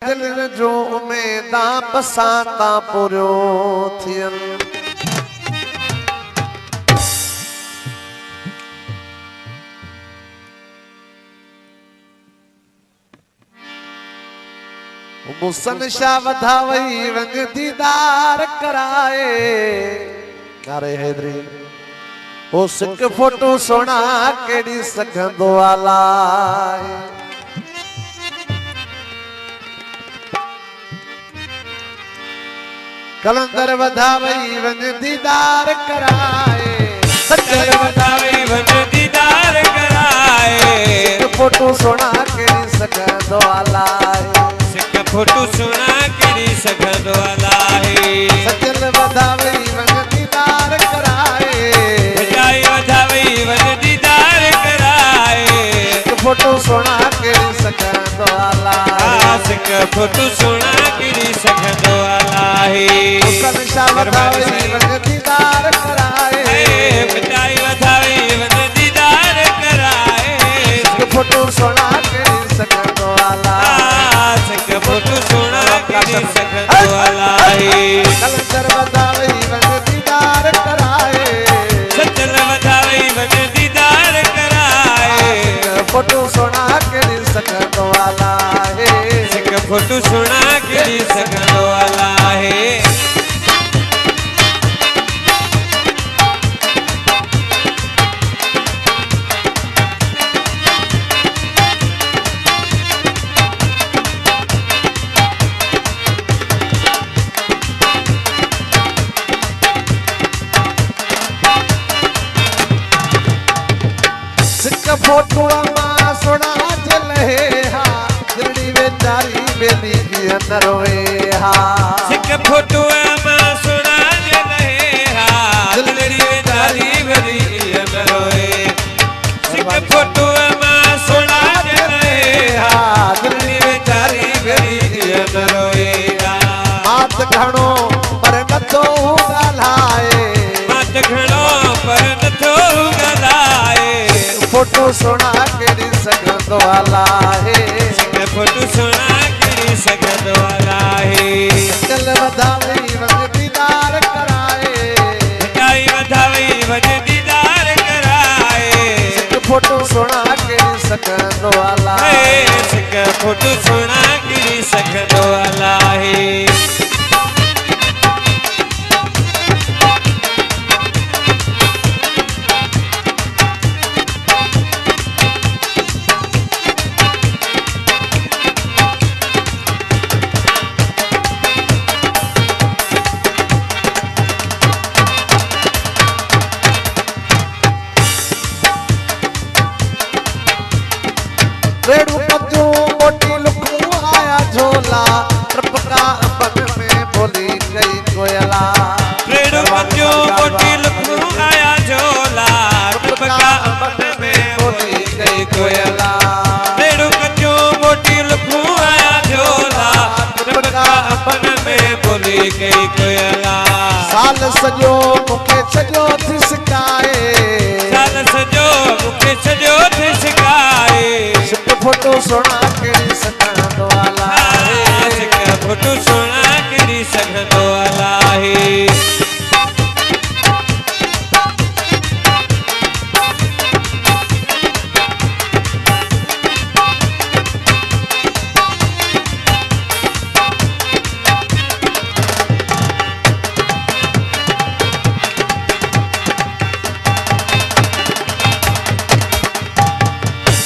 दिल जो उमेदा बसाता पुरो थियन मुसन शाह वधावई वंग दीदार कराए नारे हैदरी ओ सिक फोटो सोना केड़ी सघंदो आला कलंदर वधावई वंग दीदार कराए सच्चर वधावई वंग दीदार कराए सिक फोटो सोना केड़ी सघंदो आला फोटो सुना केड़ी सघंदो आलाहे सजल वधावई वंग दीदार कराए बजाई वधावई वंग दीदार कराए फोटो सोना केड़ी सघंदो आलाहे सिक फोटो सुना केड़ी सघंदो आलाहे मुसन शाह वधावई वंग दीदार कराए बजाई वधावई वंग दीदार कराए फोटो सोना केड़ी सघंदो आलाहे फोटो सुना केड़ी सघंदो आलाहे कलंदर वधावई वंग दीदार कराए सजल वधावई वंग दीदार कराए फोटो सोना केड़ी सघंदो आलाहे सिक फोटो सुना केड़ी सघंदो आलाहे फोटो मां सोना जले हा दिलड़ी बेचारी बेली भी अंदर होए हा सिक फोटो मां सोना जले हा दिलड़ी बेचारी बेली अंदर होए सिक फोटो मां सोना जले हा दिलड़ी बेचारी बेली अंदर होए मात घणो पर नथो ॻाल्हाए मात घणो पर नथो ॻाल्हाए फोटो सोना केड़ी सघंदो आलाहे फोटो सोना केड़ी सघंदो आलाहे चल वधावई वंग दीदार कराए बजाई वधावई वंग दीदार कराए फोटो सोना केड़ी सघंदो आलाहे सिक फोटो सोना केड़ी सघंदो आलाहे रेड़ू पत्तू मोटी लुकू आया झोला ट्रपका बन में बोली गई कोयला रेड़ू पत्तू मोटी लुकू आया झोला ट्रपका बन में बोली गई कोयला रेड़ू पत्तू मोटी लुकू आया झोला ट्रपका बन में बोली गई कोयला साल सजो मुखे सजो थिसकाए साल सजो मुखे सजो थिसकाए फोटो सोना केड़ी सघंदो आलाहे फोटो सोना केड़ी सघंदो आलाहे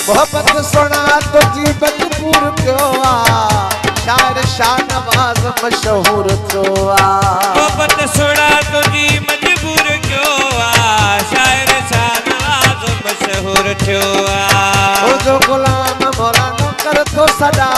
मोहब्बत सोना तो जी मजबूर क्यों आ शायर शाह नवाज मशहूर तो आ मोहब्बत सोना तो जी मजबूर क्यों आ शायर शाह नवाज मशहूर क्यों आ ओ जो गुलाम मौला नो कर तो सदा